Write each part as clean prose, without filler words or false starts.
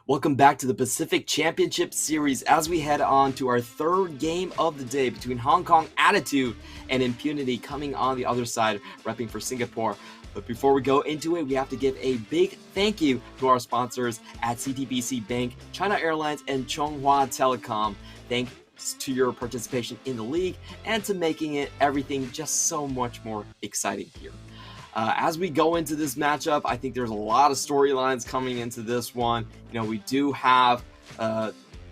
Welcome back to the Pacific Championship Series as we head on to our third game of the day between Hong Kong Attitude and Impunity coming on the other side, repping for Singapore. But before we go into it, we have to give a big thank you to our sponsors at CTBC Bank, China Airlines, and Chonghua Telecom. Thanks to your participation in the league and to making it everything just so much more exciting here. As we go into this matchup, I think there's a lot of storylines coming into this one. You know, we do have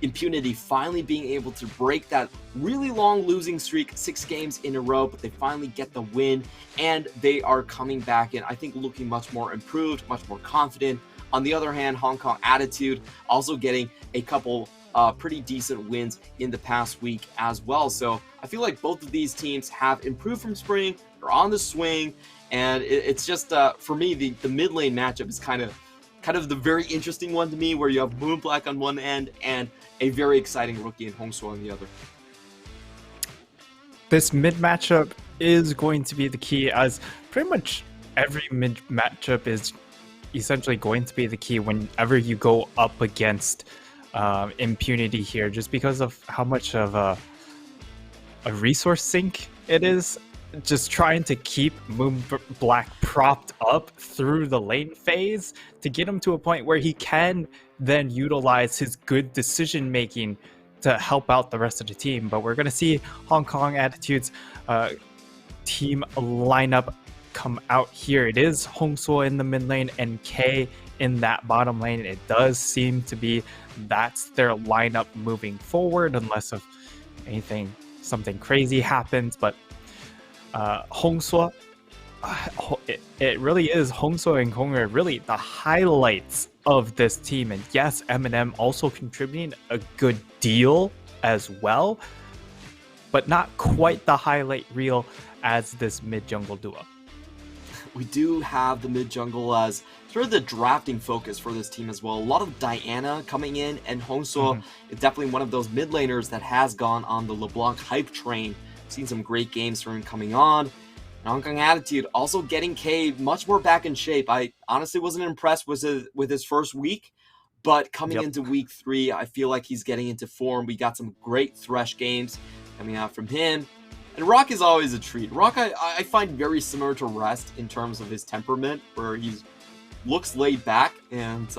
Impunity finally being able to break that really long losing streak, 6 games in a row, but they finally get the win, and they are coming back in, I think, looking much more improved, much more confident. On the other hand, Hong Kong Attitude also getting a couple pretty decent wins in the past week as well. So I feel like both of these teams have improved from spring. They're on the swing. And it's just, for me, the mid lane matchup is kind of the very interesting one to me, where you have Moonblack on one end and a very exciting rookie in Hongsuo on the other. This mid matchup is going to be the key, as pretty much every mid matchup is essentially going to be the key whenever you go up against Impunity here, just because of how much of a resource sink it is. Just trying to keep Moonblack propped up through the lane phase to get him to a point where he can then utilize his good decision making to help out the rest of the team. But we're going to see Hong Kong Attitude's team lineup come out here. It is Hongsuo in the mid lane and K in that bottom lane. It does seem to be that's their lineup moving forward, unless of something crazy happens. But Hongsuo, it really is Hongsuo and Kong'er really the highlights of this team. And yes, Eminem also contributing a good deal as well, but not quite the highlight reel as this mid-jungle duo. We do have the mid-jungle as sort of the drafting focus for this team as well. A lot of Diana coming in, and Hongsuo is definitely one of those mid laners that has gone on the LeBlanc hype train. Seen some great games from him coming on. And Hong Kong Attitude also getting K much more back in shape. I honestly wasn't impressed with his first week, but coming into week 3, I feel like he's getting into form. We got some great Thresh games coming out from him. And Rock is always a treat. Rock I find very similar to Rest in terms of his temperament, where he looks laid back and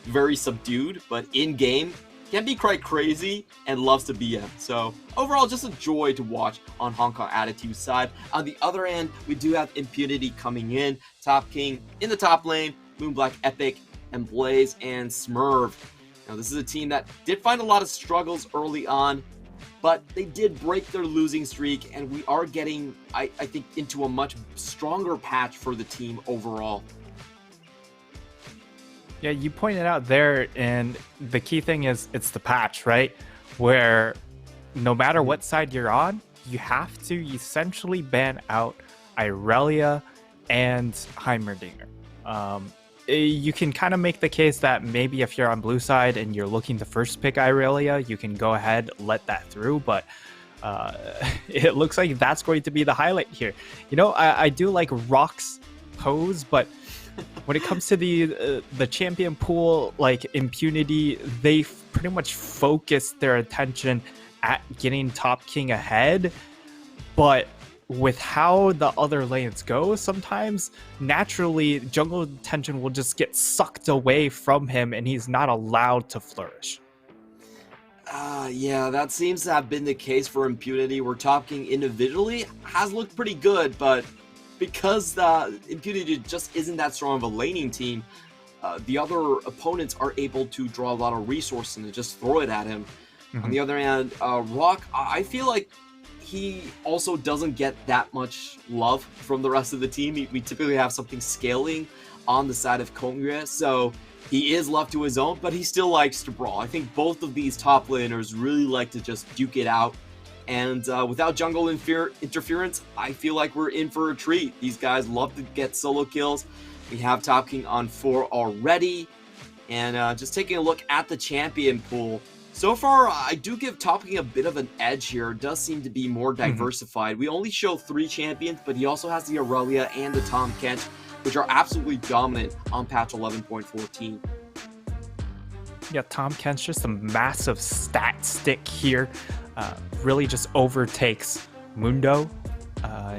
very subdued, but in game can be quite crazy and loves to BM. So overall, just a joy to watch on Hong Kong Attitude's side. On the other end, we do have Impunity coming in. Top King in the top lane, Moonblack, Epic, and Blaze, and Smurf. Now, this is a team that did find a lot of struggles early on, but they did break their losing streak, and we are getting, I think, into a much stronger patch for the team overall. Yeah, you pointed out there, and the key thing is it's the patch, right? Where no matter what side you're on, you have to essentially ban out Irelia and Heimerdinger. You can kind of make the case that maybe if you're on blue side and you're looking to first pick Irelia, you can go ahead, let that through, but it looks like that's going to be the highlight here. You know, I do like Rock's pose, but when it comes to the champion pool, like Impunity, they pretty much focus their attention at getting Top King ahead. But with how the other lanes go, sometimes naturally jungle attention will just get sucked away from him and he's not allowed to flourish. Yeah, that seems to have been the case for Impunity, where Top King individually has looked pretty good, but because Impunity just isn't that strong of a laning team, the other opponents are able to draw a lot of resources and just throw it at him. On the other hand, Rock, I feel like he also doesn't get that much love from the rest of the team. We typically have something scaling on the side of Kong'er, so he is left to his own, but he still likes to brawl. I think both of these top laners really like to just duke it out. And without jungle interference, I feel like we're in for a treat. These guys love to get solo kills. We have Top King on 4 already. And just taking a look at the champion pool, so far I do give Top King a bit of an edge here. It does seem to be more diversified. We only show 3 champions, but he also has the Aurelia and the Tahm Kench, which are absolutely dominant on patch 11.14. Yeah, Tom Kent's just a massive stat stick here. Really just overtakes Mundo,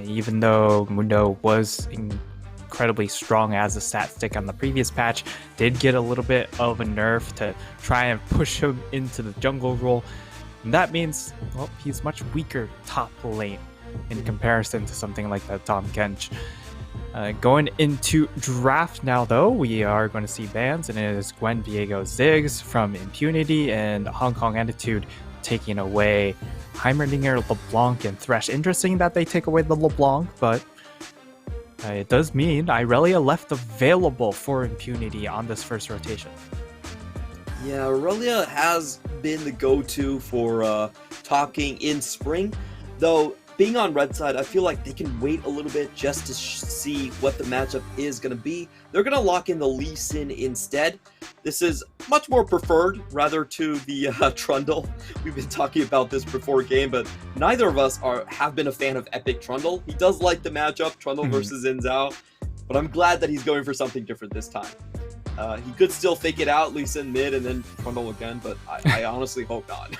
even though Mundo was incredibly strong as a stat stick on the previous patch, did get a little bit of a nerf to try and push him into the jungle role. And that means, well, he's much weaker top lane in comparison to something like that Tom Kench. Going into draft now, though, we are going to see bans, and it is Gwen Viego Ziggs from Impunity and Hong Kong Attitude taking away Heimerdinger, LeBlanc, and Thresh. Interesting that they take away the LeBlanc, but it does mean Irelia left available for Impunity on this first rotation. Yeah, Irelia has been the go-to for talking in spring, though being on red side, I feel like they can wait a little bit just to see what the matchup is going to be. They're going to lock in the Lee Sin instead. This is much more preferred, rather, to the Trundle. We've been talking about this before game, but neither of us have been a fan of Epic Trundle. He does like the matchup, Trundle versus Inzao, but I'm glad that he's going for something different this time. He could still fake it out, Lee Sin mid, and then Trundle again, but I honestly hope not.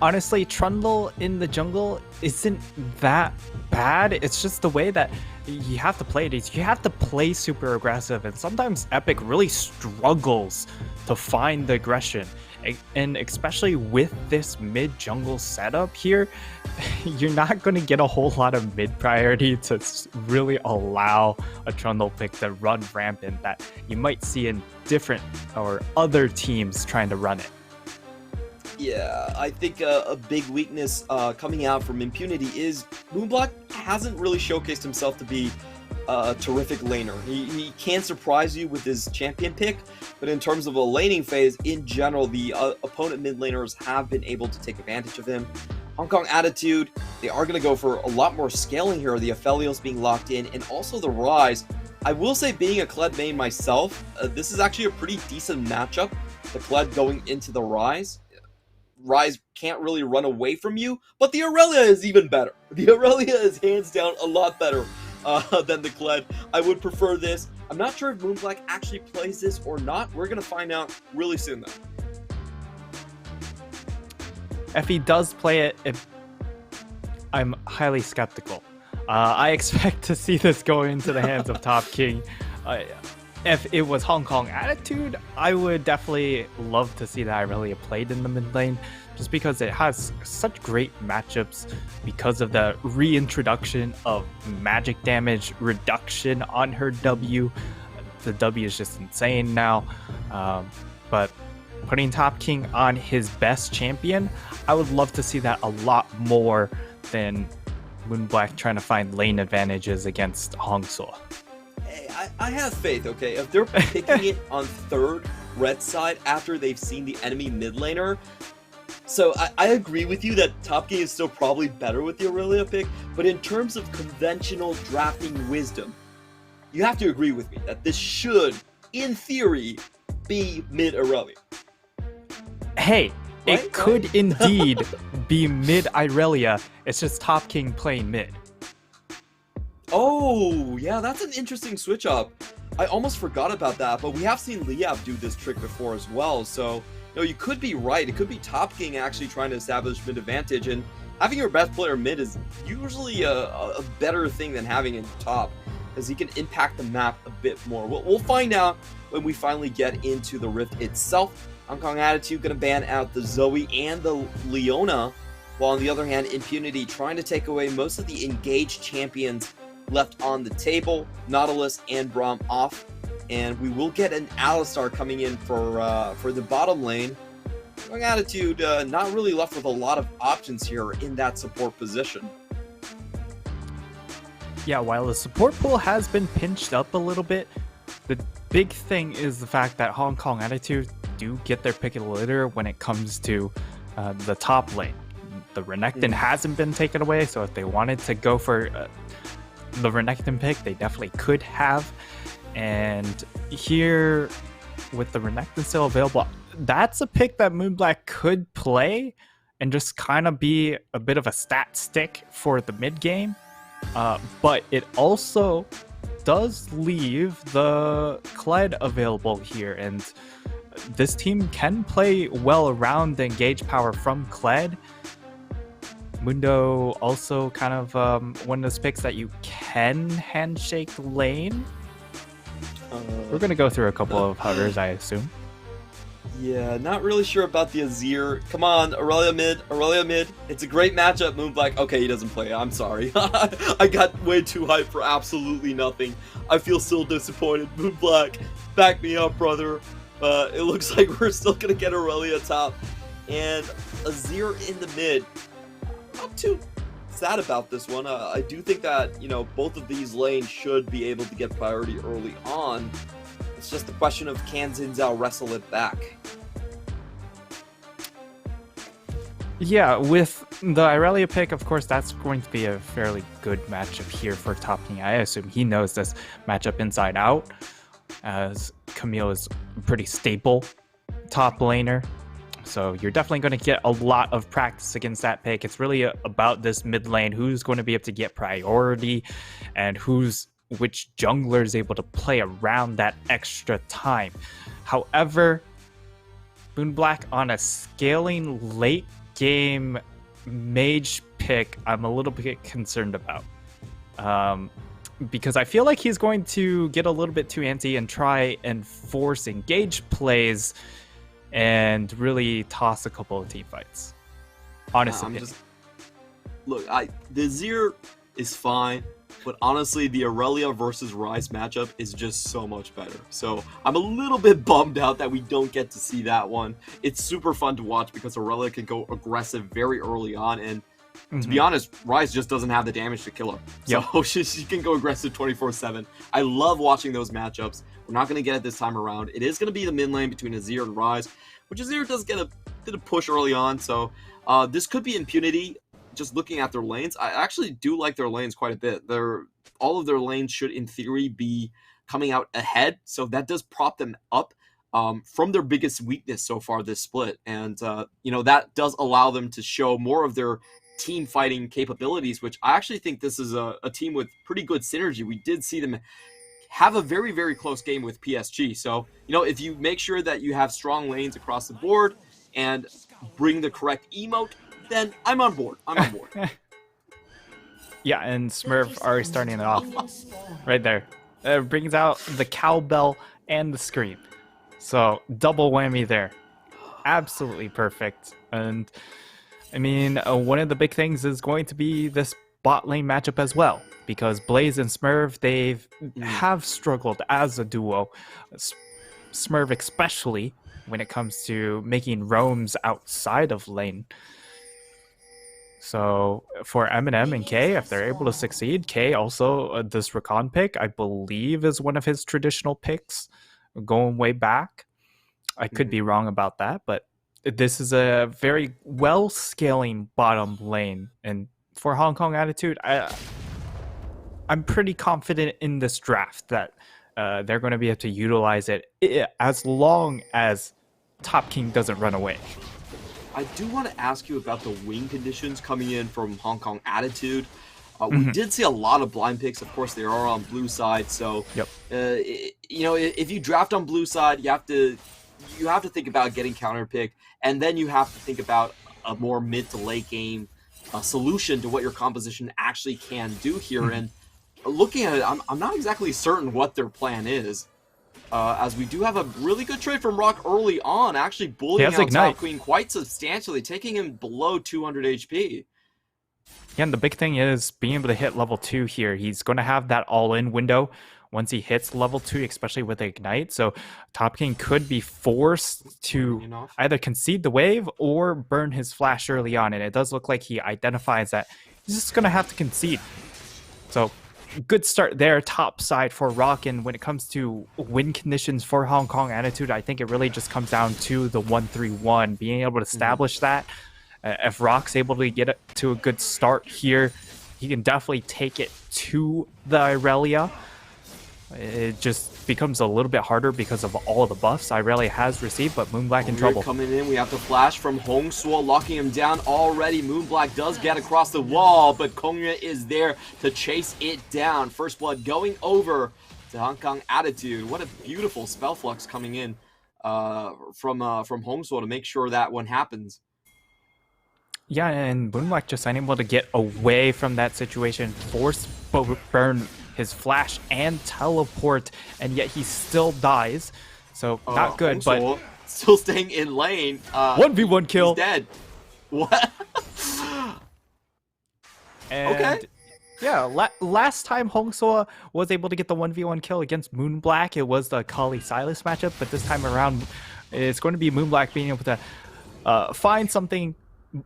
Honestly, Trundle in the jungle isn't that bad. It's just the way that you have to play it. You have to play super aggressive, and sometimes Epic really struggles to find the aggression. And especially with this mid-jungle setup here, you're not going to get a whole lot of mid-priority to really allow a Trundle pick to run rampant that you might see in different or other teams trying to run it. Yeah, I think a big weakness coming out from Impunity is Moonblock hasn't really showcased himself to be a terrific laner. He can surprise you with his champion pick, but in terms of a laning phase, in general, the opponent mid laners have been able to take advantage of him. Hong Kong Attitude, they are going to go for a lot more scaling here, the Aphelios being locked in, and also the Rise. I will say, being a Kled main myself, this is actually a pretty decent matchup. The Kled going into the Rise. Rise can't really run away from you, but the Aurelia is even better. The Aurelia is hands down a lot better than the Kled. I would prefer this. I'm not sure if Moonblack actually plays this or not. We're going to find out really soon, though. If he does play it, I'm highly skeptical. I expect to see this go into the hands of Top King. If it was Hong Kong Attitude, I would definitely love to see that Irelia played in the mid lane, just because it has such great matchups because of the reintroduction of magic damage reduction on her W. The W is just insane now. But putting Top King on his best champion, I would love to see that a lot more than Moonblack trying to find lane advantages against Hongso. I have faith, okay? If they're picking it on third red side after they've seen the enemy mid laner, so I agree with you that Top King is still probably better with the Aurelia pick, but in terms of conventional drafting wisdom, you have to agree with me that this should, in theory, be mid Aurelia. Hey, right? It could indeed be mid Irelia. It's just Top King playing mid. Oh, yeah, that's an interesting switch up. I almost forgot about that, but we have seen Liab do this trick before as well, so you could be right. It could be Top King actually trying to establish mid advantage, and having your best player mid is usually a better thing than having it top, because he can impact the map a bit more. We'll find out when we finally get into the Rift itself. Hong Kong Attitude going to ban out the Zoe and the Leona, while on the other hand, Impunity trying to take away most of the engaged champions left on the table. Nautilus and Braum off, and we will get an Alistar coming in for the bottom lane. Strong Attitude not really left with a lot of options here in that support position. Yeah, while the support pool has been pinched up a little bit, the big thing is the fact that Hong Kong Attitude do get their pick of the litter when it comes to the top lane. The Renekton hasn't been taken away, so if they wanted to go for the Renekton pick, they definitely could have. And here, with the Renekton still available, that's a pick that Moonblack could play and just kind of be a bit of a stat stick for the mid game. But it also does leave the Kled available here, and this team can play well around the engage power from Kled. Mundo also kind of one of those picks that you can handshake lane. We're going to go through a couple of hovers, I assume. Yeah, not really sure about the Azir. Come on, Aurelia mid, Aurelia mid. It's a great matchup, Moonblack. Okay, he doesn't play. I'm sorry. I got way too hyped for absolutely nothing. I feel so disappointed. Moonblack, back me up, brother. It looks like we're still going to get Aurelia top. And Azir in the mid. Not too sad about this one. I do think that, you know, both of these lanes should be able to get priority early on. It's just a question of can Xin Zhao wrestle it back. Yeah, with the Irelia pick, of course, that's going to be a fairly good matchup here for Top King. I assume he knows this matchup inside out, as Camille is a pretty stable top laner. So you're definitely going to get a lot of practice against that pick. It's really about this mid lane, who's going to be able to get priority and which jungler is able to play around that extra time. However, Moonblack on a scaling late game mage pick, I'm a little bit concerned about. Because I feel like he's going to get a little bit too antsy and try and force engage plays and really toss a couple of team fights. Honestly. Look, the Azir is fine, but honestly, the Aurelia versus Ryze matchup is just so much better. So I'm a little bit bummed out that we don't get to see that one. It's super fun to watch because Aurelia can go aggressive very early on, and to be honest, Ryze just doesn't have the damage to kill her. So she can go aggressive 24/7. I love watching those matchups. We're not going to get it this time around. It is going to be the mid lane between Azir and Ryze, which Azir does get a bit of push early on. So this could be Impunity. Just looking at their lanes, I actually do like their lanes quite a bit. All of their lanes should, in theory, be coming out ahead. So that does prop them up from their biggest weakness so far this split. And, that does allow them to show more of their team fighting capabilities, which I actually think this is a team with pretty good synergy. We did see them have a very, very close game with PSG. So, if you make sure that you have strong lanes across the board and bring the correct emote, then I'm on board. Yeah, and Smurf already starting it off right there. Brings out the cowbell and the scream. So double whammy there. Absolutely perfect. And I mean, one of the big things is going to be this bot lane matchup as well, because Blaze and Smurf, have struggled as a duo. Smurf especially when it comes to making roams outside of lane. So for Eminem and K, if they're able to succeed, K also, this Recon pick, I believe is one of his traditional picks going way back. I could be wrong about that, but this is a very well-scaling bottom lane. And for Hong Kong Attitude, I'm pretty confident in this draft that they're going to be able to utilize it as long as Top King doesn't run away. I do want to ask you about the wing conditions coming in from Hong Kong Attitude. We did see a lot of blind picks. Of course, they are on blue side. So, if you draft on blue side, you have to think about getting counter picked, and then you have to think about a more mid to late game solution to what your composition actually can do here. And looking at it, I'm not exactly certain what their plan is. As we do have a really good trade from Rock early on, actually bullying out Top Queen quite substantially, taking him below 200 HP. Yeah, and the big thing is being able to hit level 2 here. He's going to have that all-in window once he hits level 2, especially with Ignite. So Top King could be forced to either concede the wave or burn his flash early on. And it does look like he identifies that he's just going to have to concede. So good start there, top side for Rock. And when it comes to win conditions for Hong Kong Attitude, I think it really just comes down to the 1-3-1, being able to establish that. If Rock's able to get it to a good start here, he can definitely take it to the Irelia. It just becomes a little bit harder because of all of the buffs Irelia has received, but Moonblack in trouble. Coming in, we have the flash from Hongsuo, locking him down already. Moonblack does get across the wall, but Kongyue is there to chase it down. First blood going over to Hong Kong Attitude. What a beautiful spell flux coming in. from Hongsuo to make sure that one happens. Yeah, and Moonblack just unable to get away from that situation, force burn his flash and teleport, and yet he still dies. So not good, Hongsuo but still staying in lane. 1v1 kill. He's dead. What? And okay. yeah, last time Hongsuo was able to get the 1v1 kill against Moonblack, it was the Kali Silas matchup, but this time around, it's going to be Moonblack being able to find something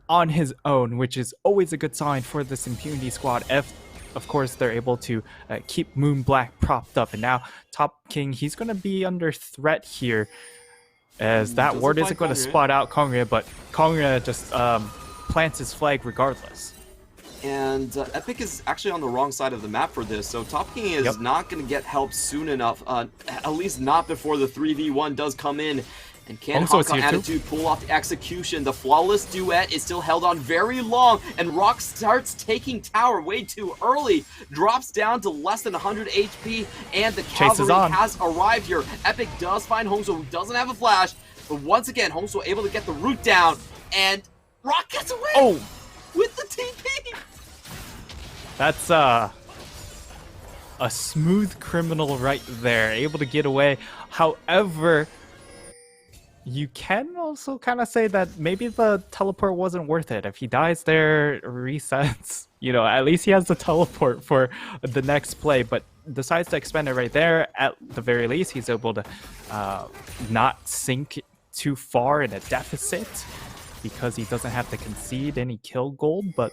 on his own, which is always a good sign for this Impunity squad if, of course, they're able to keep Moonblack propped up. And now Top King, he's going to be under threat here, as that ward isn't going to spot out Kongria, but Kongria just plants his flag regardless. And Epic is actually on the wrong side of the map for this, so Top King is not going to get help soon enough, at least not before the 3v1 does come in. And can Hong Kong Attitude pull off the execution? The flawless duet is still held on very long, and Rock starts taking tower way too early, drops down to less than 100 HP, and the cavalry has arrived here. Epic does find Hongsuo, who doesn't have a flash, but once again, Hongsuo able to get the root down, and Rock gets away with the TP. That's a smooth criminal right there, able to get away. However, you can also kind of say that maybe the teleport wasn't worth it. If he dies there, resets, you know, at least he has the teleport for the next play, but decides to expend it right there. At the very least, he's able to not sink too far in a deficit because he doesn't have to concede any kill gold, but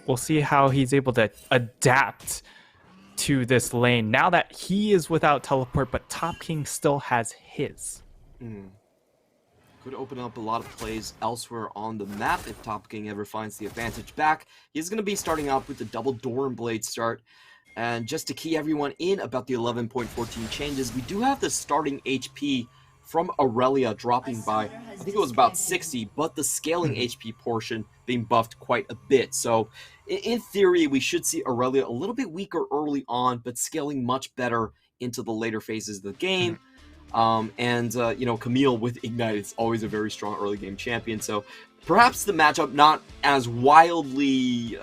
we'll see how he's able to adapt to this lane now that he is without teleport, but Top King still has his. Could open up a lot of plays elsewhere on the map if Top King ever finds the advantage back. He's going to be starting off with the double Doran Blade start. And just to key everyone in about the 11.14 changes, we do have the starting HP from Aurelia dropping by, I think it was about 60, but the scaling HP portion being buffed quite a bit. So in theory, we should see Aurelia a little bit weaker early on, but scaling much better into the later phases of the game. You know, Camille with Ignite is always a very strong early game champion. So perhaps the matchup not as wildly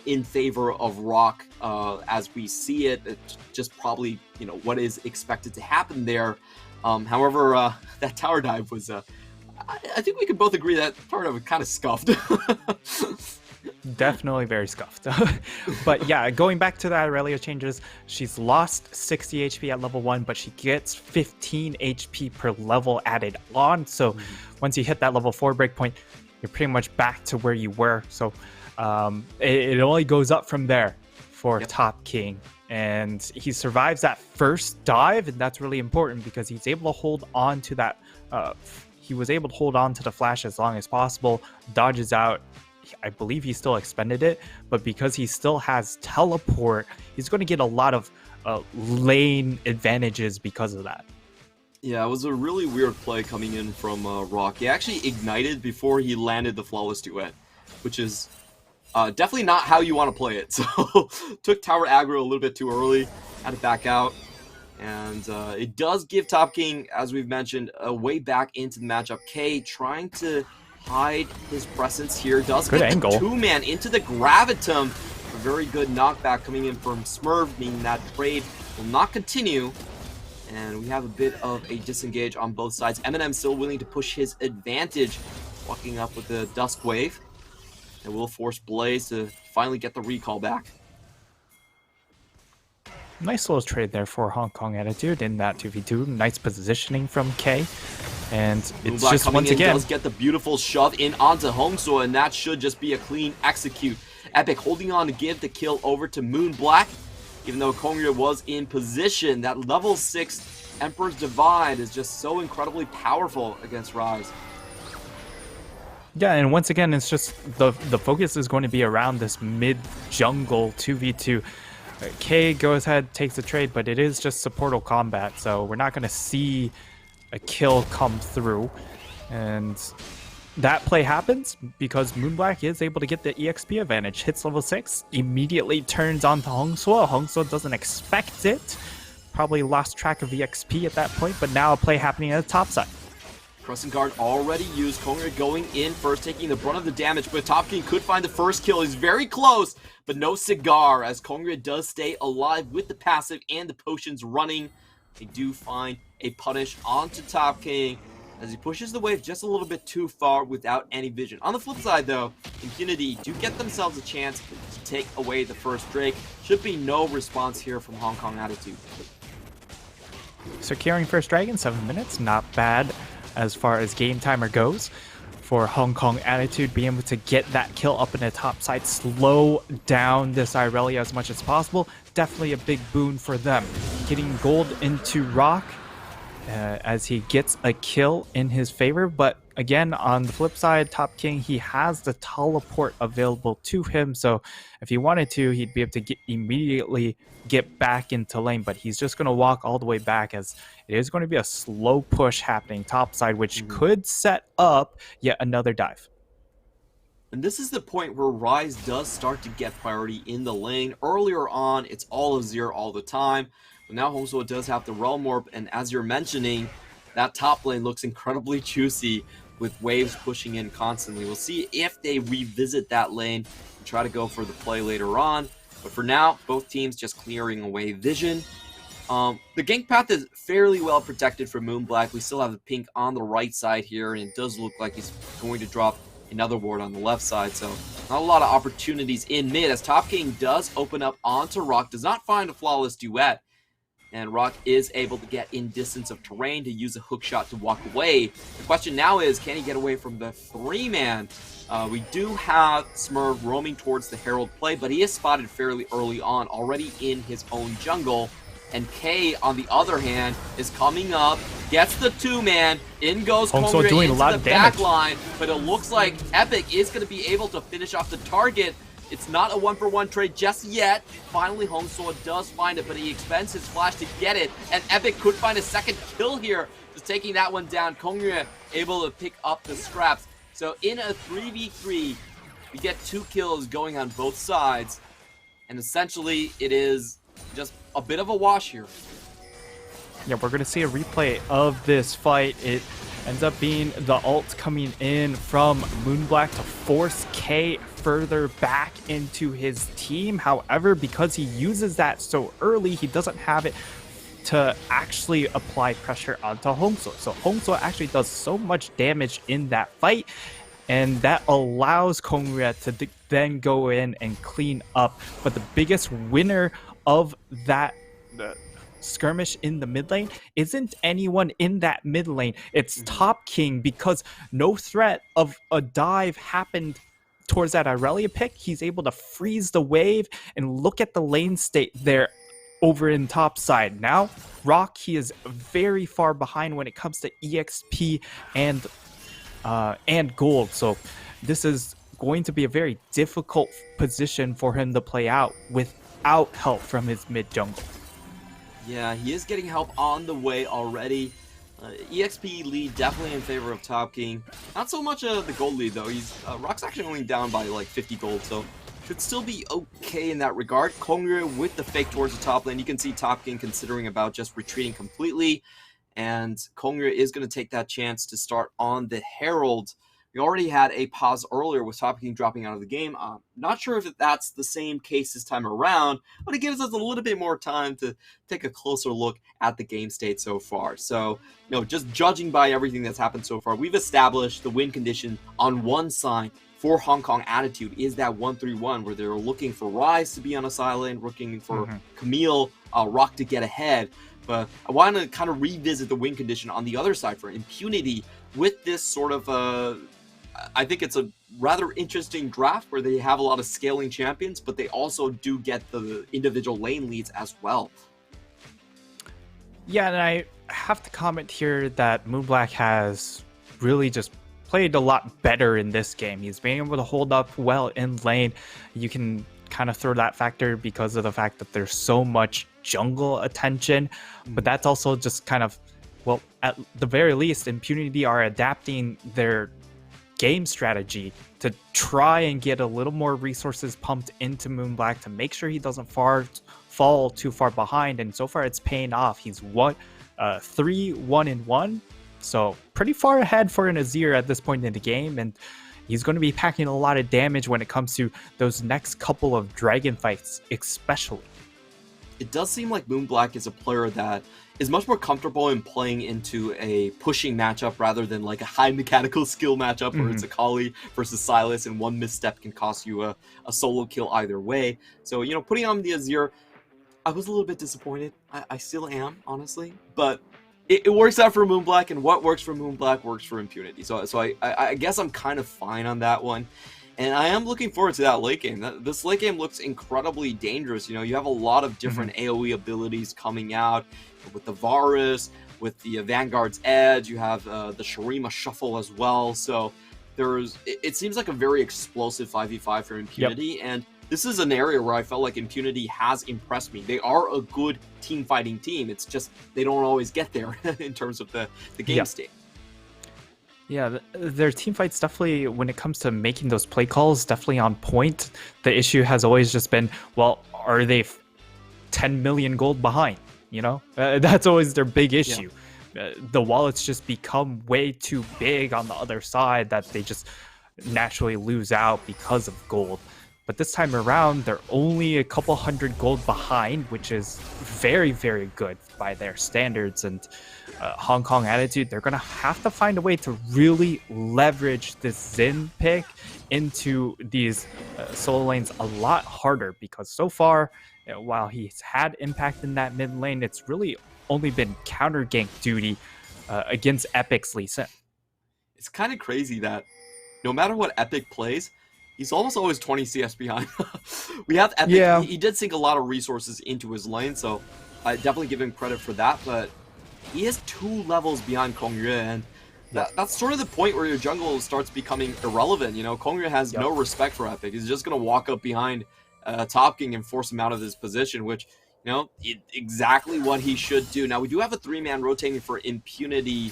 in favor of Rock as we see it. It's just probably, you know, what is expected to happen there. However, that tower dive was, I think we could both agree that tower dive was kind of scuffed. Definitely very scuffed. But yeah, going back to that Aurelia changes, she's lost 60 HP at level 1, but she gets 15 HP per level added on. So once you hit that level 4 breakpoint, you're pretty much back to where you were. So it only goes up from there for Top King. And he survives that first dive, and that's really important because he's able to hold on to that. He was able to hold on to the flash as long as possible, dodges out. I believe he still expended it, but because he still has teleport, he's going to get a lot of lane advantages because of that. Yeah, it was a really weird play coming in from Rock. He actually ignited before he landed the flawless duet, which is definitely not how you want to play it. So took tower aggro a little bit too early, had to back out. And it does give Top King, as we've mentioned, a way back into the matchup. K trying to hide his presence here. Does good get angle. The two-man into the Gravitum. A very good knockback coming in from Smurf, meaning that trade will not continue. And we have a bit of a disengage on both sides. Eminem still willing to push his advantage, walking up with the Dusk Wave. And will force Blaze to finally get the recall back. Nice little trade there for Hong Kong Attitude in that 2v2. Nice positioning from K. And it's just once again does get the beautiful shove in onto Hongsuo, and that should just be a clean execute. Epic holding on to give the kill over to Moonblack, even though Kongria was in position. That level 6 Emperor's Divide is just so incredibly powerful against Rise. Yeah, and once again, it's just the focus is going to be around this mid-jungle 2v2. K goes ahead, takes the trade, but it is just supportal combat, so we're not going to see a kill come through. And that play happens because Moonblack is able to get the EXP advantage. Hits level 6, immediately turns on to Hongsuo. Hongsuo doesn't expect it, probably lost track of EXP at that point, but now a play happening at the top side. Pressing guard already used. Kongre going in first, taking the brunt of the damage, but Top King could find the first kill. He's very close, but no cigar, as Kongre does stay alive with the passive and the potions running. They do find a punish onto Top King as he pushes the wave just a little bit too far without any vision. On the flip side, though, Impunity do get themselves a chance to take away the first Drake. Should be no response here from Hong Kong Attitude. Securing first Dragon, 7 minutes, not bad as far as game timer goes. For Hong Kong Attitude, being able to get that kill up in the top side, slow down this Irelia as much as possible, definitely a big boon for them. Getting gold into Rock as he gets a kill in his favor, but again, on the flip side, Top King, he has the teleport available to him, so if he wanted to, he'd be able to immediately get back into lane, but he's just going to walk all the way back, as it is going to be a slow push happening topside, which could set up yet another dive. And this is the point where Rise does start to get priority in the lane. Earlier on, it's all Azir all the time, but now Hongso does have the Realm Orb, and as you're mentioning, that top lane looks incredibly juicy with waves pushing in constantly. We'll see if they revisit that lane and try to go for the play later on. But for now, both teams just clearing away vision. The gank path is fairly well protected from Moonblack. We still have the pink on the right side here, and it does look like he's going to drop another ward on the left side. So not a lot of opportunities in mid, as Top King does open up onto Rock, does not find a flawless duet. And Rock is able to get in distance of terrain to use a hook shot to walk away. The question now is, can he get away from the 3-man? We do have Smurf roaming towards the Herald play, but he is spotted fairly early on, already in his own jungle. And K, on the other hand, is coming up, gets the 2-man, in goes Kongre doing into a lot the of damage. back line, but it looks like Epic is going to be able to finish off the target. It's not a 1-for-1 trade just yet. Finally, Hongso does find it, but he expends his flash to get it, and Epic could find a second kill here, just taking that one down. Kongre able to pick up the scraps. So in a 3v3, we get 2 kills going on both sides, and essentially it is just a bit of a wash here. Yeah, we're going to see a replay of this fight. It ends up being the ult coming in from Moonblack to force K further back into his team. However, because he uses that so early, he doesn't have it to actually apply pressure onto Hongso. So Hongso actually does so much damage in that fight, and that allows Kongre to then go in and clean up. But the biggest winner of that skirmish in the mid lane isn't anyone in that mid lane. It's Top King, because no threat of a dive happened towards that Irelia pick. He's able to freeze the wave, and look at the lane state there over in top side. Now, Rock, he is very far behind when it comes to EXP and gold. So this is going to be a very difficult position for him to play out without help from his mid jungle. Yeah, he is getting help on the way already. EXP lead definitely in favor of Top King. Not so much the gold lead though. Rock's actually only down by like 50 gold, so should still be okay in that regard. Kongre with the fake towards the top lane. You can see Top King considering about just retreating completely, and Kongre is going to take that chance to start on the Herald. We already had a pause earlier with Top King dropping out of the game. Not sure if that's the same case this time around, but it gives us a little bit more time to take a closer look at the game state so far. So, just judging by everything that's happened so far, we've established the win condition on one side for Hong Kong Attitude is that 1-3-1, where they're looking for Rise to be on a side lane, looking for Camille, Rock to get ahead. But I want to kind of revisit the win condition on the other side for Impunity with this sort of I think it's a rather interesting draft where they have a lot of scaling champions, but they also do get the individual lane leads as well. Yeah, and I have to comment here that Moonblack has really just played a lot better in this game. He's been able to hold up well in lane. You can kind of throw that factor because of the fact that there's so much jungle attention, but that's also just kind of, well, at the very least, Impunity are adapting their game strategy to try and get a little more resources pumped into Moonblack to make sure he doesn't fall too far behind, and so far it's paying off. He's 3-1-1, so pretty far ahead for an Azir at this point in the game, and he's going to be packing a lot of damage when it comes to those next couple of dragon fights, especially. It does seem like Moonblack is a player that is much more comfortable in playing into a pushing matchup rather than like a high mechanical skill matchup where it's Akali versus Sylas and one misstep can cost you a solo kill either way. So, you know, putting on the Azir, I was a little bit disappointed. I still am, honestly. But it works out for Moonblack, and what works for Moonblack works for Impunity. So I guess I'm kind of fine on that one. And I am looking forward to that late game. This late game looks incredibly dangerous. You know, you have a lot of different AoE abilities coming out with the Varus, with the Vanguard's Edge. You have the Shurima Shuffle as well. So it seems like a very explosive 5v5 for Impunity. And this is an area where I felt like Impunity has impressed me. They are a good team fighting team. It's just they don't always get there in terms of the game state. Yeah, their team fights definitely, when it comes to making those play calls, definitely on point. The issue has always just been, well, are they 10 million gold behind? You know, that's always their big issue. The wallets just become way too big on the other side that they just naturally lose out because of gold. But this time around, they're only a couple hundred gold behind, which is very, very good by their standards. And Hong Kong Attitude, they're going to have to find a way to really leverage this Xin pick into these solo lanes a lot harder, because so far, while he's had impact in that mid lane, it's really only been counter gank duty against Epic's Lee Sin. It's kind of crazy that no matter what Epic plays, he's almost always 20 CS behind. We have Epic. Yeah. He did sink a lot of resources into his lane, so I definitely give him credit for that, but he is 2 levels behind Kongyue, and that's sort of the point where your jungle starts becoming irrelevant. You know, Kongyue has no respect for Epic. He's just going to walk up behind Top King and force him out of his position, which, you know, exactly what he should do. Now, we do have a 3-man rotating for Impunity,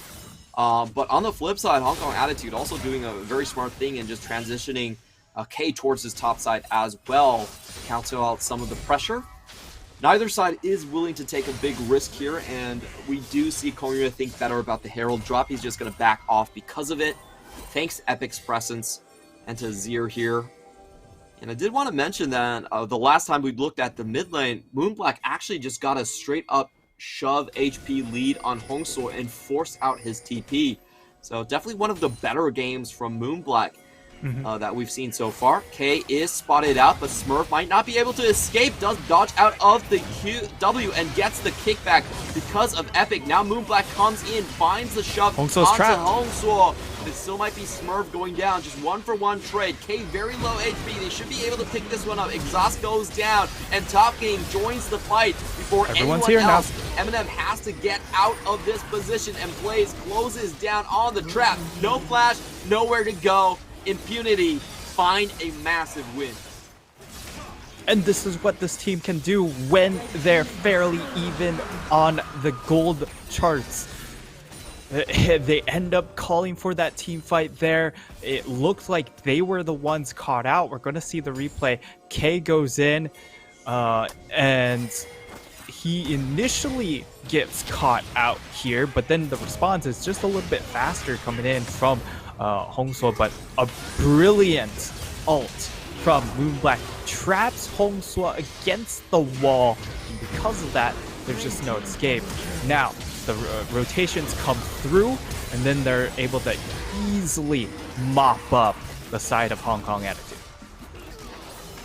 but on the flip side, Hong Kong Attitude also doing a very smart thing and just transitioning K towards his top side as well, cancel out some of the pressure. Neither side is willing to take a big risk here, and we do see Kongyue think better about the Herald drop. He's just going to back off because of it, thanks to Epic's presence and to Azir here. And I did want to mention that the last time we looked at the mid lane, Moonblack actually just got a straight up shove HP lead on Hongso and forced out his TP. So definitely one of the better games from Moonblack that we've seen so far. K is spotted out, but Smurf might not be able to escape. Does dodge out of the W and gets the kickback because of Epic. Now Moonblack comes in, finds the shove onto Hongso. But it still might be Smurf going down. Just 1-for-1 trade. K very low HP. They should be able to pick this one up. Exhaust goes down, and Top King joins the fight before anyone else. Eminem has to get out of this position, and Blaze closes down on the trap. No flash, nowhere to go. Impunity find a massive win. And this is what this team can do when they're fairly even on the gold charts. They end up calling for that team fight there. It looked like they were the ones caught out. We're going to see the replay. K goes in, and he initially gets caught out here, but then the response is just a little bit faster coming in from Hongso, but a brilliant ult from Moonblack traps Hongso against the wall, and because of that, there's just no escape. Now, the rotations come through, and then they're able to easily mop up the side of Hong Kong Attitude.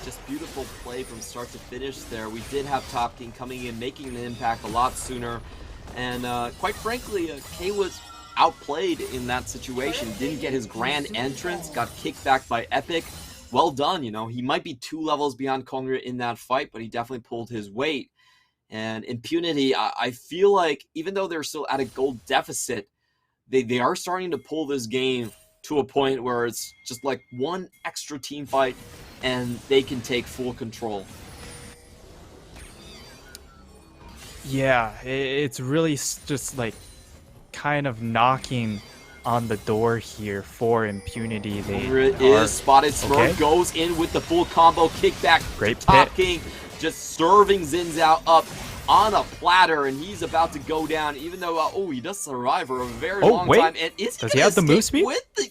Just beautiful play from start to finish there. We did have Top King coming in, making the impact a lot sooner, and quite frankly, K was outplayed in that situation. Didn't get his grand entrance, got kicked back by Epic. Well done, you know. He might be 2 levels beyond Kongyue in that fight, but he definitely pulled his weight. And Impunity, I feel like even though they're still at a gold deficit, they are starting to pull this game to a point where it's just like one extra team fight and they can take full control. Yeah, it's really just like kind of knocking on the door here for Impunity. They is spotted. Smurf goes in with the full combo kickback. Great Top King. just serving Zinzao up on a platter, and he's about to go down, even though, oh, he does survive for a very long time. And does he have the move speed? With the,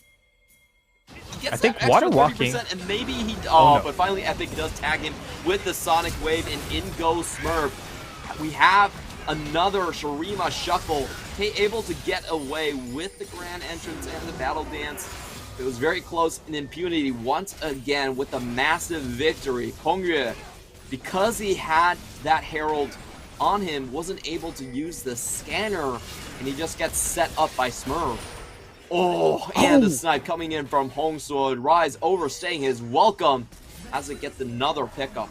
I think water walking. And maybe he, no. But finally Epic does tag him with the Sonic Wave, and in goes Smurf. We have another Shurima Shuffle, able to get away with the Grand Entrance and the Battle Dance. It was very close, and Impunity once again with a massive victory. Kongrye, because he had that Herald on him, wasn't able to use the scanner, and he just gets set up by Smurf. Oh, and the snipe coming in from Hongso. Rise overstaying his welcome as it gets another pickup.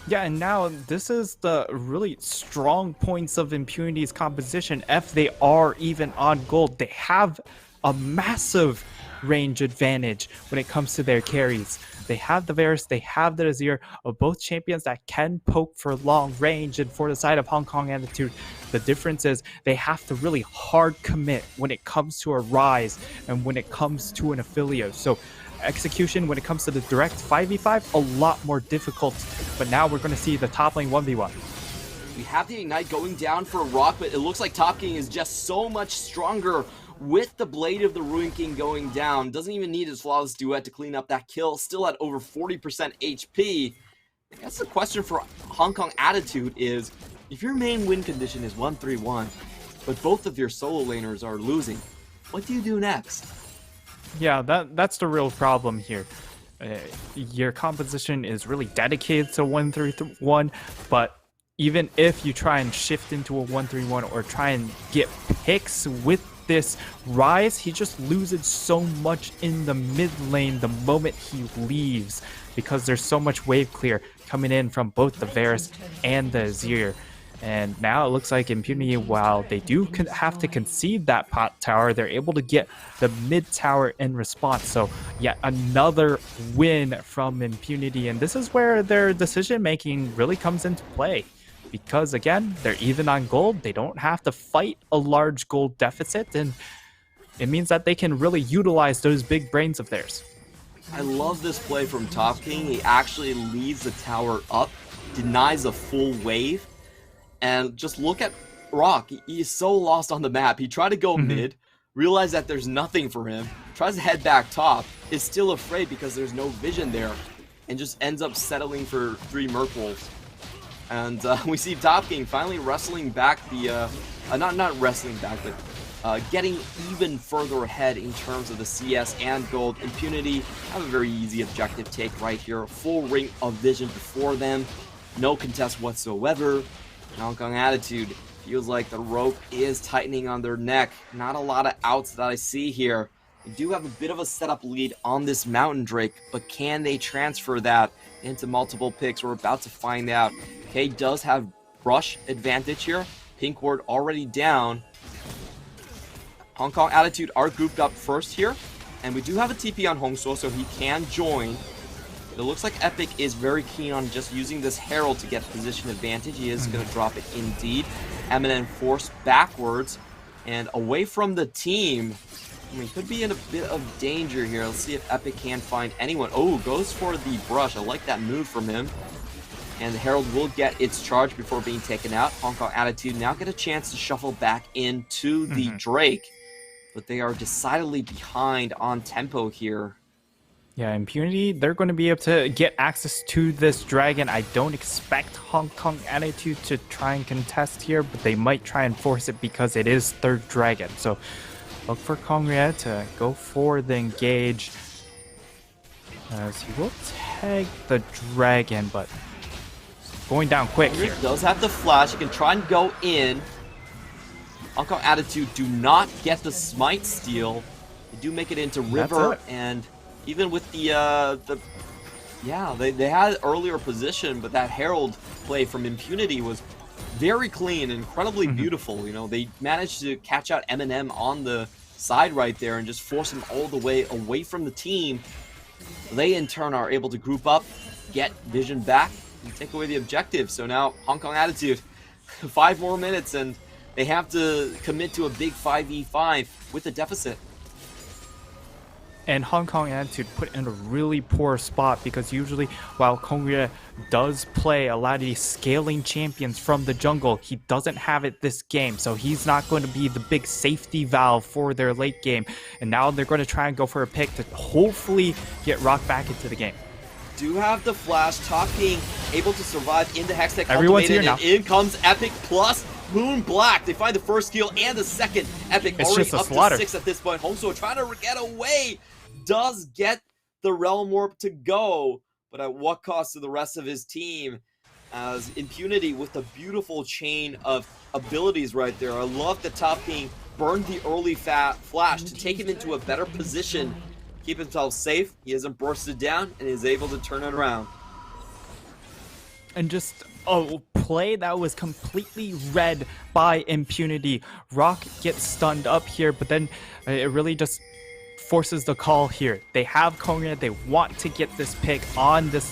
Yeah, and now this is the really strong points of Impunity's composition. If they are even on gold, they have a massive range advantage when it comes to their carries. They have the Varus, they have the Azir, of both champions that can poke for long range. And for the side of Hong Kong Attitude, the difference is they have to really hard commit when it comes to a Rise and when it comes to an Affiliate. So execution when it comes to the direct 5v5, a lot more difficult. But now we're going to see the top lane 1v1. We have the Ignite going down for Rock, but it looks like Top King is just so much stronger with the Blade of the Ruin King going down. Doesn't even need his Flawless Duet to clean up that kill. Still at over 40% HP. I guess the question for Hong Kong Attitude is, if your main win condition is 1-3-1, but both of your solo laners are losing, what do you do next? Yeah, that's the real problem here. Your composition is really dedicated to 1-3-1, but even if you try and shift into a 1-3-1 or try and get picks with this Rise, he just loses so much in the mid lane the moment he leaves, because there's so much wave clear coming in from both the Varus and the Azir. And now it looks like Impunity, while they do have to concede that pot tower, they're able to get the mid tower in response. So yet another win from Impunity, and this is where their decision making really comes into play. Because again, they're even on gold, they don't have to fight a large gold deficit, and it means that they can really utilize those big brains of theirs. I love this play from Top King. He actually leaves the tower up, denies a full wave, and just look at Rock. He is so lost on the map. He tried to go mid, realized that there's nothing for him, tries to head back top, is still afraid because there's no vision there, and just ends up settling for 3 Merc Wolves. And we see Top King finally wrestling back the, not wrestling back, but getting even further ahead in terms of the CS and gold. Impunity have a very easy objective take right here. Full ring of vision before them. No contest whatsoever. Hong Kong Attitude feels like the rope is tightening on their neck. Not a lot of outs that I see here. They do have a bit of a setup lead on this Mountain Drake, but can they transfer that into multiple picks? We're about to find out. K does have brush advantage here. Pink Ward already down. Hong Kong Attitude are grouped up first here, and we do have a TP on Hongso, so he can join. It looks like Epic is very keen on just using this Herald to get position advantage. He is going to drop it indeed. Eminem forced backwards and away from the team. I mean, could be in a bit of danger here. Let's see if Epic can find anyone. Oh, goes for the brush. I like that move from him. And the Herald will get its charge before being taken out. Hong Kong Attitude now get a chance to shuffle back into the Drake. But they are decidedly behind on tempo here. Yeah, Impunity, they're going to be able to get access to this dragon. I don't expect Hong Kong Attitude to try and contest here, but they might try and force it because it is third dragon. So look for Kongrye to go for the engage, as he will tag the dragon, but going down quick here. Does have the flash. He can try and go in. Hong Kong Attitude do not get the smite steal. They do make it into river, and even with the they had earlier position, but that Herald play from Impunity was very clean, incredibly beautiful. You know, they managed to catch out Eminem on the side right there and just force him all the way away from the team. They in turn are able to group up, get vision back, and take away the objective. So now Hong Kong Attitude, 5 more minutes, and they have to commit to a big 5v5 with a deficit. And Hong Kong Attitude put in a really poor spot because usually while Kongyue does play a lot of these scaling champions from the jungle, he doesn't have it this game. So he's not going to be the big safety valve for their late game. And now they're going to try and go for a pick to hopefully get Rock back into the game. Do have the flash, top being able to survive into Hextech. Everyone's here now. And in comes Epic plus Moon Black. They find the first kill and the second. Epic It's already just a up slaughter. to 6 at this point. Hongsuo trying to get away. Does get the Realm Warp to go, but at what cost to the rest of his team? As Impunity with the beautiful chain of abilities right there. I love the top king burned the early flash to take him into a better position, keep himself safe. He hasn't bursted down and is able to turn it around. And just a play that was completely read by Impunity. Rock gets stunned up here, but then it really just forces the call here. They have Kongyue, they want to get this pick on this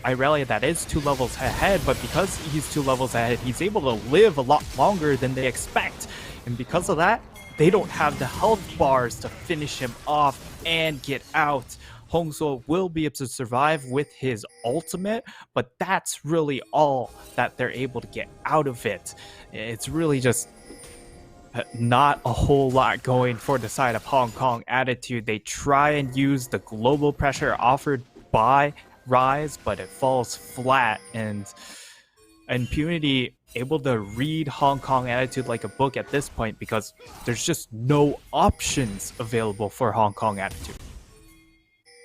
Irelia that is 2 levels ahead, but because he's 2 levels ahead, he's able to live a lot longer than they expect. And because of that, they don't have the health bars to finish him off and get out. Hongsuo will be able to survive with his ultimate, but that's really all that they're able to get out of it. It's really just not a whole lot going for the side of Hong Kong Attitude. They try and use the global pressure offered by Rise, but it falls flat, and Impunity able to read Hong Kong Attitude like a book at this point because there's just no options available for Hong Kong Attitude.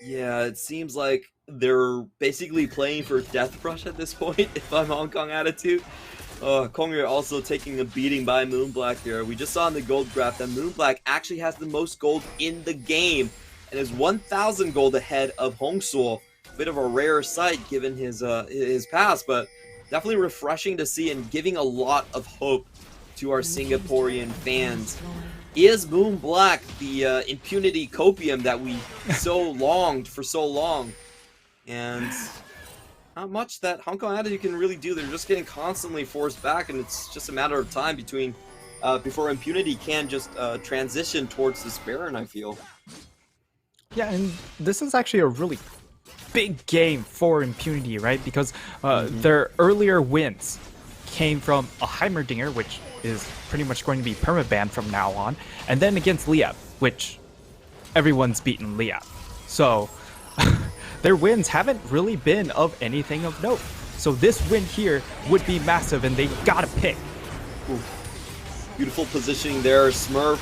Yeah, it seems like they're basically playing for Death Rush at this point, if I'm Hong Kong Attitude. Kongyue also taking a beating by Moonblack here. We just saw in the gold graph that Moonblack actually has the most gold in the game and is 1,000 gold ahead of Hongsuo. Bit of a rare sight given his past, but definitely refreshing to see and giving a lot of hope to our Singaporean fans. Is Moonblack the Impunity copium that we so longed for so long? And not much that Hong Kong Attitude can really do. They're just getting constantly forced back, and it's just a matter of time between before Impunity can just transition towards this Baron, I feel. Yeah, and this is actually a really big game for Impunity, right? Because their earlier wins came from a Heimerdinger, which is pretty much going to be permabanned from now on, and then against Liab, which everyone's beaten Liab. So their wins haven't really been of anything of note. So this win here would be massive, and they gotta pick. Ooh. Beautiful positioning there. Smurf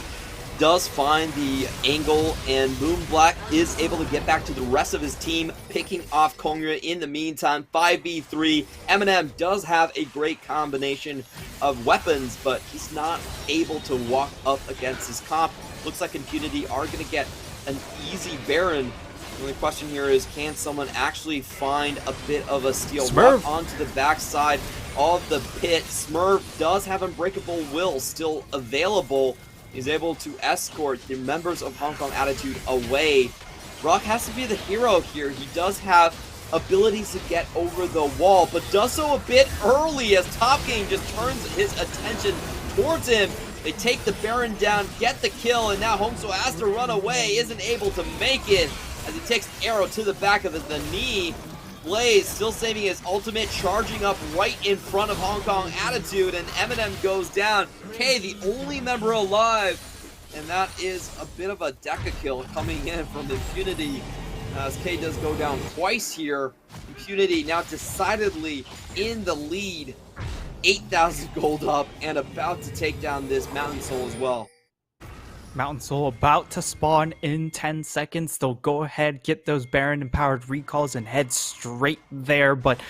does find the angle, and Moonblack is able to get back to the rest of his team, picking off Kongyue in the meantime. 5v3. Eminem does have a great combination of weapons, but he's not able to walk up against his comp. Looks like Impunity are going to get an easy Baron. The only question here is, can someone actually find a bit of a steal walk onto the backside of the pit? Smurf does have Unbreakable Will still available. He's able to escort the members of Hong Kong Attitude away. Rock has to be the hero here. He does have abilities to get over the wall, but does so a bit early as Top King just turns his attention towards him. They take the Baron down, get the kill, and now Hongsuo has to run away, isn't able to make it as he takes the arrow to the back of the knee. Blaze still saving his ultimate, charging up right in front of Hong Kong Attitude, and Eminem goes down. K, the only member alive, and that is a bit of a Deca kill coming in from Impunity, as K does go down twice here. Impunity now decidedly in the lead, 8,000 gold up, and about to take down this Mountain Soul as well. Mountain Soul about to spawn in 10 seconds. They'll go ahead, get those Baron empowered recalls and head straight there, but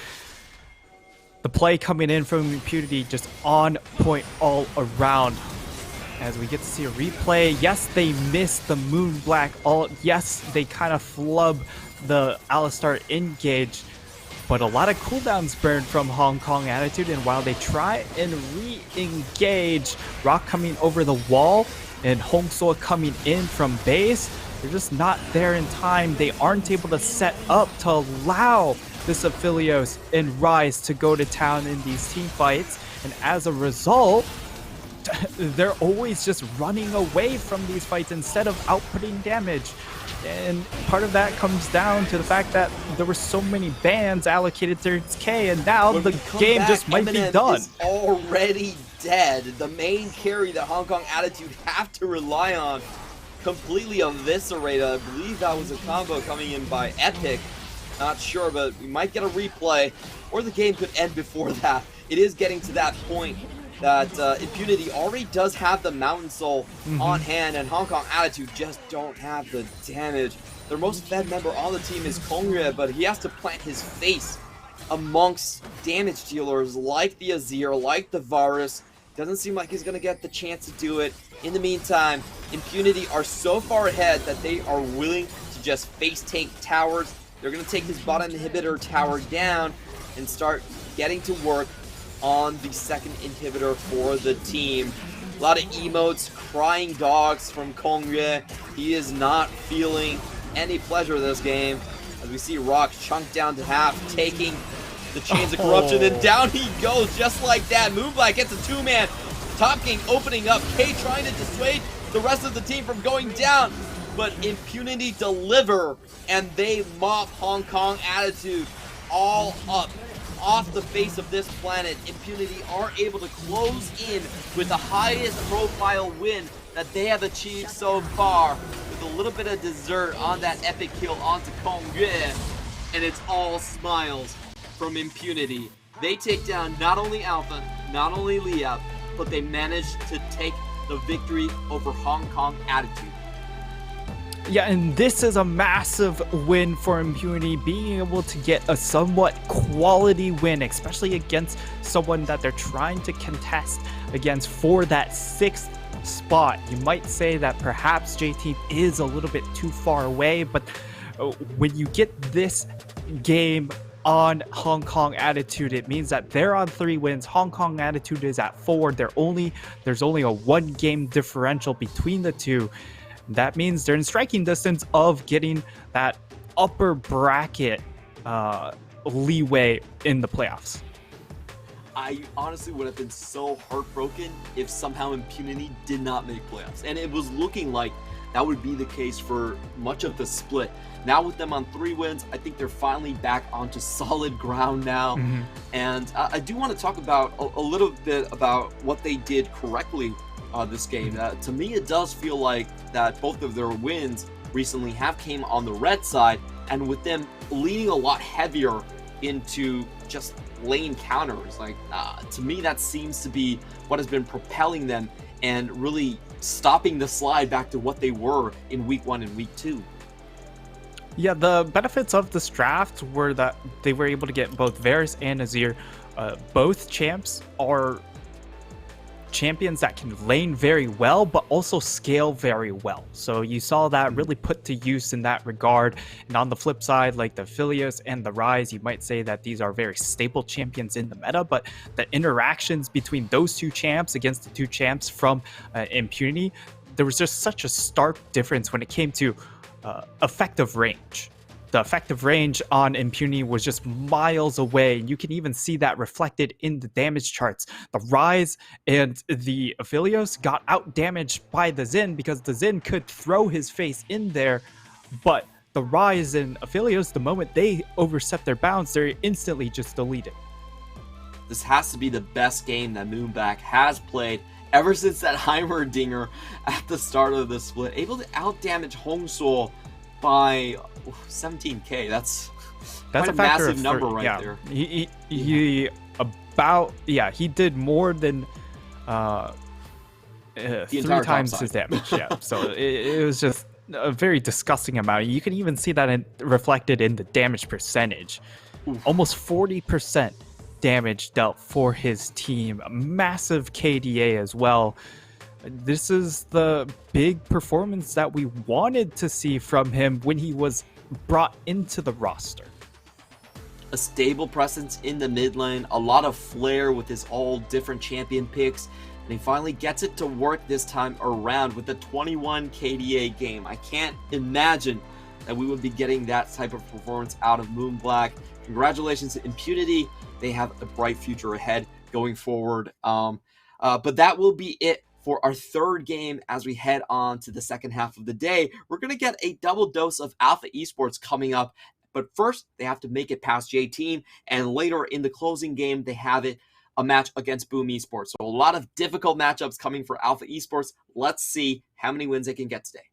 the play coming in from Impunity just on point all around. As we get to see a replay, yes, they missed the Moonblack ult. Yes, they kind of flub the Alistar engage, but a lot of cooldowns burned from Hong Kong Attitude, and while they try and re-engage, Rock coming over the wall and Hongsuo coming in from base, they're just not there in time. They aren't able to set up to allow this Aphelios and Rise to go to town in these team fights, and as a result, they're always just running away from these fights instead of outputting damage. And part of that comes down to the fact that there were so many bans allocated to HKA, and now the game just might be done. Is already dead. The main carry that Hong Kong Attitude have to rely on completely eviscerated. I believe that was a combo coming in by Epic. Not sure, but we might get a replay, or the game could end before that. It is getting to that point that Impunity already does have the Mountain Soul on hand, and Hong Kong Attitude just don't have the damage. Their most fed member on the team is Kongrye, but he has to plant his face amongst damage dealers like the Azir, like the Varus. Doesn't seem like he's going to get the chance to do it. In the meantime, Impunity are so far ahead that they are willing to just face tank towers. They're going to take his bot inhibitor tower down and start getting to work on the second inhibitor for the team. A lot of emotes, crying dogs from Kongrye. He is not feeling any pleasure this game. As we see Rock chunked down to half, taking the Chains of Corruption, and down he goes just like that. Moonblack gets a two-man. Top King opening up. K trying to dissuade the rest of the team from going down. But Impunity deliver, and they mop Hong Kong Attitude all up off the face of this planet. Impunity are able to close in with the highest profile win that they have achieved so far, with a little bit of dessert on that epic kill onto Kongrye, and it's all smiles from Impunity. They take down not only Alpha, not only Liab, but they manage to take the victory over Hong Kong Attitude. Yeah, and this is a massive win for Impunity, being able to get a somewhat quality win, especially against someone that they're trying to contest against for that 6th spot. You might say that perhaps JT is a little bit too far away, but when you get this game on Hong Kong Attitude, it means that they're on 3 wins. Hong Kong Attitude is at 4. There's only a 1-game differential between the two. That means they're in striking distance of getting that upper bracket leeway in the playoffs. I honestly would have been so heartbroken if somehow Impunity did not make playoffs. And it was looking like that would be the case for much of the split. Now with them on 3 wins, I think they're finally back onto solid ground now. And I do want to talk about a little bit about what they did correctly this game. To me, it does feel like that both of their wins recently have came on the red side, and with them leaning a lot heavier into just lane counters. Like to me, that seems to be what has been propelling them and really stopping the slide back to what they were in week 1 and week 2. Yeah, the benefits of this draft were that they were able to get both Varus and Azir. Both champs are champions that can lane very well, but also scale very well. So you saw that really put to use in that regard. And on the flip side, like the Philios and the Rise, you might say that these are very stable champions in the meta, but the interactions between those 2 champs against the 2 champs from Impunity, there was just such a stark difference when it came to effective range. The effective range on Impunity was just miles away. You can even see that reflected in the damage charts. The Rise and the Aphelios got out damaged by the Xin because the Xin could throw his face in there, but the Rise and Aphelios, the moment they overstep their bounds, they're instantly just deleted. This has to be the best game that Moonblack has played ever since that Heimerdinger at the start of the split. Able to out-damage Hongsul by 17k. That's quite a massive number right there. He did more than 3 times his damage. Yeah, so it was just a very disgusting amount. You can even see that reflected in the damage percentage. Almost 40% damage dealt for his team. A massive KDA as well. This is the big performance that we wanted to see from him when he was brought into the roster. A stable presence in the mid lane, a lot of flair with his all different champion picks, and he finally gets it to work this time around with a 21 KDA game. I can't imagine that we would be getting that type of performance out of Moonblack. Congratulations to Impunity. They have a bright future ahead going forward. But that will be it for our third game as we head on to the second half of the day. We're going to get a double dose of Alpha Esports coming up. But first, they have to make it past J-Team, and later in the closing game, they have a match against Boom Esports. So a lot of difficult matchups coming for Alpha Esports. Let's see how many wins they can get today.